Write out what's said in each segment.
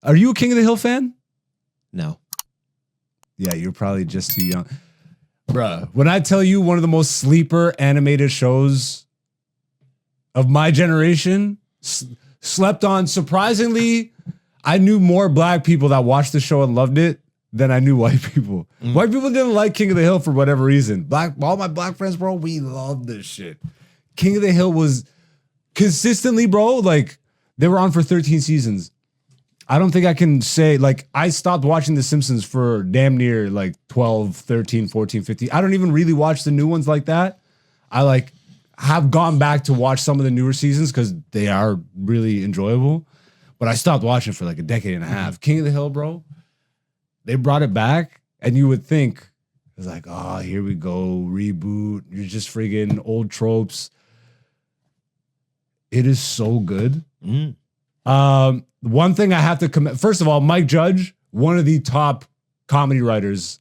Are you a King of the Hill fan? No. Yeah, you're probably just too young. Bruh, when I tell you one of the most sleeper animated shows of my generation, slept on, surprisingly, I knew more black people that watched the show and loved it than I knew white people. White people didn't like King of the Hill for whatever reason. All my black friends, bro, we loved this shit. King of the Hill was consistently, bro, like they were on for 13 seasons. I don't think I can say, like, I stopped watching The Simpsons for damn near like 12, 13, 14, 15. I don't even really watch the new ones like that. I like have gone back to watch some of the newer seasons because they are really enjoyable. But I stopped watching for like a decade and a half. King of the Hill, bro, they brought it back, and you would think it's like, oh, here we go, reboot. You're just friggin' old tropes. It is so good. One thing I have to commit. First of all, Mike Judge, one of the top comedy writers.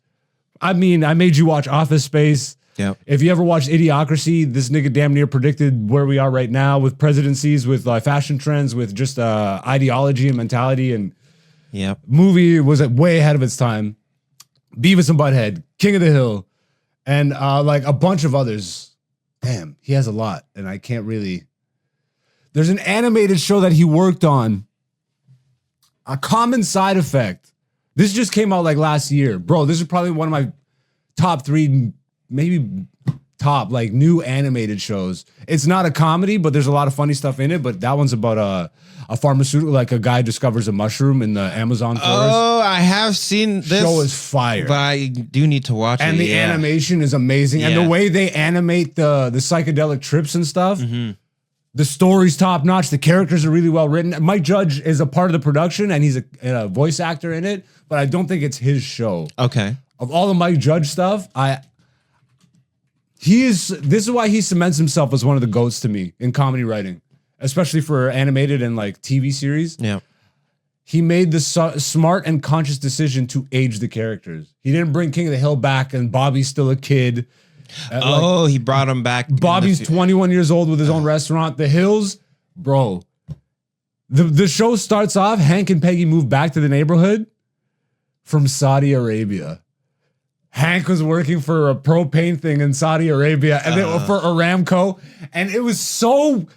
I mean, I made you watch Office Space. Yeah. If you ever watched Idiocracy, this nigga damn near predicted where we are right now with presidencies, with fashion trends, with just ideology and mentality. And movie was way ahead of its time. Beavis and Butthead, King of the Hill, and like a bunch of others. Damn, he has a lot, and I can't really. There's an animated show that he worked on. A Common Side Effect. This just came out like last year. Bro, this is probably one of my top 3, maybe top, like new animated shows. It's not a comedy, but there's a lot of funny stuff in it. But that one's about a pharmaceutical, like a guy discovers a mushroom in the Amazon forest. Oh, I have seen this. Show is fire. But I do need to watch it. And the animation is amazing. And the way they animate the psychedelic trips and stuff. The story's top notch. The characters are really well written. Mike Judge is a part of the production, and he's a voice actor in it. But I don't think it's his show. Okay. Of all the Mike Judge stuff, this is why he cements himself as one of the GOATs to me in comedy writing, especially for animated and like TV series. Yeah. He made the smart and conscious decision to age the characters. He didn't bring King of the Hill back, and Bobby's still a kid. He brought him back. Bobby's 21 years old with his own restaurant. The Hills, bro. The show starts off, Hank and Peggy move back to the neighborhood from Saudi Arabia. Hank was working for a propane thing in Saudi Arabia and for Aramco. And it was so,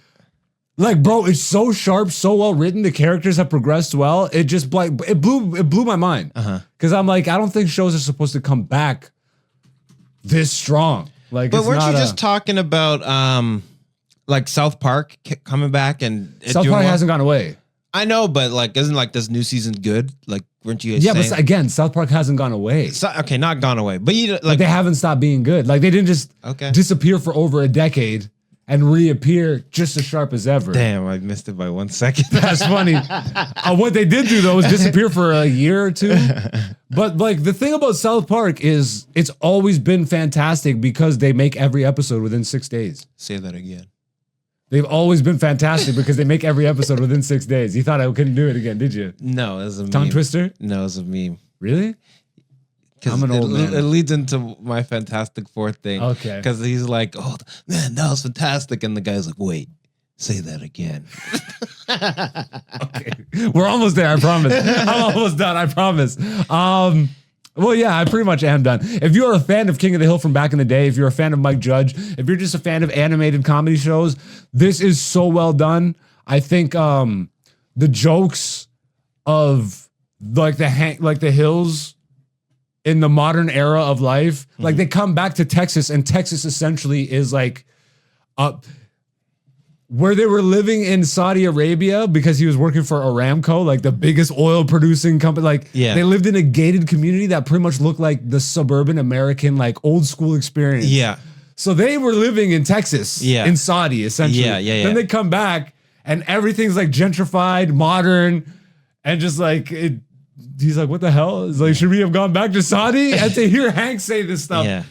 like, bro, it's so sharp, so well written. The characters have progressed well. It just, like, it blew my mind. Because I'm like, I don't think shows are supposed to come back this strong. Like, but weren't you just talking about like South Park coming back and South Park hasn't gone away. I know, but like, isn't like this new season good? Like, weren't you? Yeah, but again, South Park hasn't gone away. Okay, not gone away, but you like they haven't stopped being good. Like they didn't just disappear for over a decade and reappear just as sharp as ever. Damn, I missed it by 1 second. That's funny. What they did do though was disappear for a year or two. But like the thing about South Park is it's always been fantastic because they make every episode within 6 days. Say that again. They've always been fantastic because they make every episode within 6 days. You thought I couldn't do it again, did you? No, it was a tongue meme. Twister? No, it was a meme. Really? I'm an old man. It leads into my Fantastic Four thing. Okay. Because he's like, oh, man, that was fantastic. And the guy's like, wait, say that again. Okay. We're almost there, I promise. I'm almost done, I promise. Well, yeah, I pretty much am done. If you're a fan of King of the Hill from back in the day, if you're a fan of Mike Judge, if you're just a fan of animated comedy shows, this is so well done. I think the jokes of like the Hills in the modern era of life, like they come back to Texas, and Texas essentially is like where they were living in Saudi Arabia because he was working for Aramco, like the biggest oil producing company. Like they lived in a gated community that pretty much looked like the suburban American, like old school experience. Yeah. So they were living in Texas, in Saudi, essentially. Then they come back and everything's like gentrified, modern, and just like he's like, what the hell? It's like, should we have gone back to Saudi? And to hear Hank say this stuff,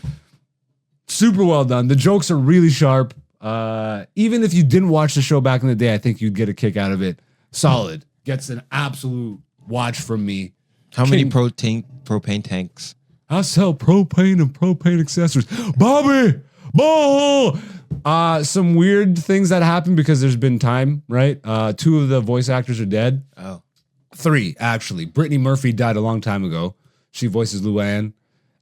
super well done. The jokes are really sharp. Even if you didn't watch the show back in the day, I think you'd get a kick out of it. Solid. Gets an absolute watch from me. How many propane tanks? I sell propane and propane accessories. Bobby! Ball! Some weird things that happen because there's been time, right? 2 of the voice actors are dead. Oh. 3, actually. Brittany Murphy died a long time ago. She voices Luann.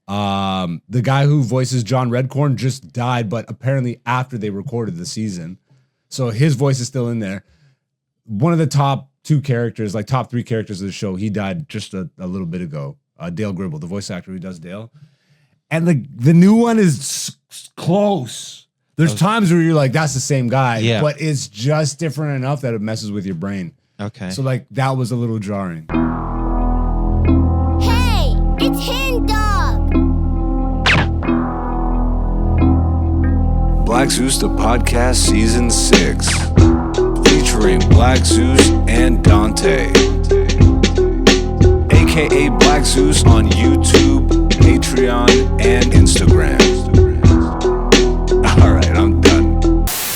The guy who voices John Redcorn just died, but apparently after they recorded the season. So his voice is still in there. One of the top 2 characters, like top 3 characters of the show, he died just a little bit ago. Dale Gribble, the voice actor who does Dale. And the new one is close. There's times where you're like, that's the same guy, but it's just different enough that it messes with your brain. Okay. So like that was a little jarring. Hey, it's Hen Dog. Black Zeus the Podcast Season 6, featuring Black Zeus and Dante, aka Black Zeus on YouTube, Patreon, and Instagram.